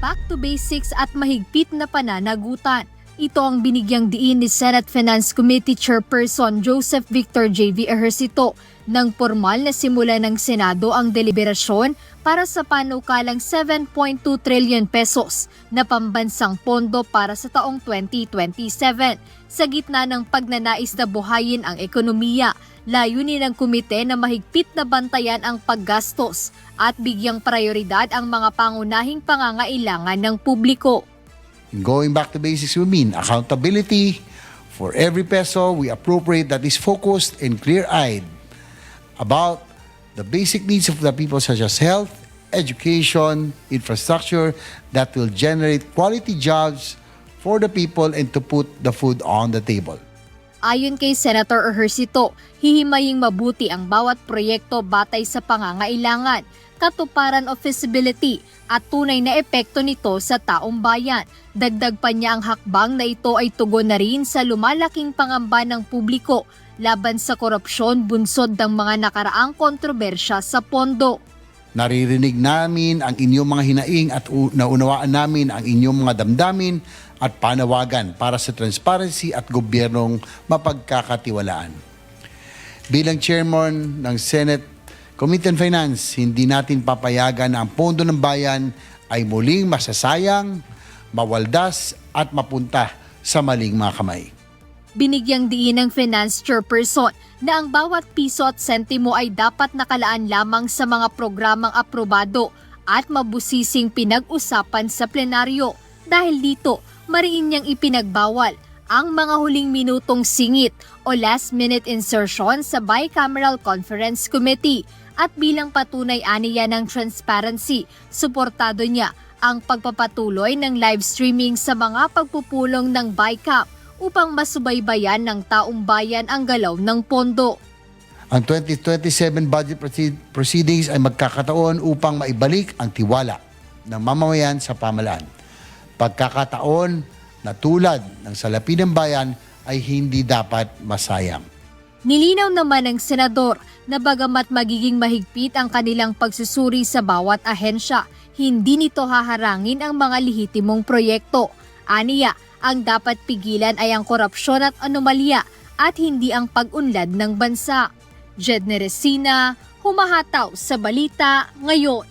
back to basics at mahigpit na pananagutan. Ito ang binigyang diin ni Senate Finance Committee Chairperson Joseph Victor J.V. Ejercito nang formal na simula ng Senado ang deliberasyon para sa panukalang 7.2 trillion pesos na pambansang pondo para sa taong 2027. Sa gitna ng pagnanais na buhayin ang ekonomiya, layunin ng komite na mahigpit na bantayan ang paggastos at bigyang prioridad ang mga pangunahing pangangailangan ng publiko. Going back to basics, we mean accountability for every peso we appropriate that is focused and clear-eyed about the basic needs of the people such as health, education, infrastructure that will generate quality jobs for the people and to put the food on the table. Ayon kay Senator Ejercito, hihimaying mabuti ang bawat proyekto batay sa pangangailangan, katuparan o feasibility at tunay na epekto nito sa taong bayan. Dagdag pa niya ang hakbang na ito ay tugon na rin sa lumalaking pangamba ng publiko laban sa korupsyon bunsod ng mga nakaraang kontrobersya sa pondo. Naririnig namin ang inyong mga hinaing at naunawaan namin ang inyong mga damdamin at panawagan para sa transparency at gobyernong mapagkakatiwalaan. Bilang chairman ng Senate Committee on Finance, hindi natin papayagan na ang pondo ng bayan ay muling masasayang, mawaldas at mapunta sa maling mga kamay. Binigyang diin ng Finance Chairperson na ang bawat piso at sentimo ay dapat nakalaan lamang sa mga programang aprobado at mabusising pinag-usapan sa plenaryo. Dahil dito, mariin niyang ipinagbawal ang mga huling minutong singit o last-minute insertion sa Bicameral Conference Committee. At bilang patunay aniya ng transparency, suportado niya ang pagpapatuloy ng live streaming sa mga pagpupulong ng BICAM upang masubaybayan ng taong bayan ang galaw ng pondo. Ang 2027 budget proceedings ay magkakataon upang maibalik ang tiwala ng mamamayan sa pamahalaan. Pagkakataon na tulad ng salapi ng bayan ay hindi dapat masayang. Nilinaw naman ng senador na bagamat magiging mahigpit ang kanilang pagsusuri sa bawat ahensya, hindi nito haharangin ang mga lehitimong proyekto. Aniya, ang dapat pigilan ay ang korupsyon at anomalya at hindi ang pag-unlad ng bansa. Jedne Resina, humahataw sa balita ngayon.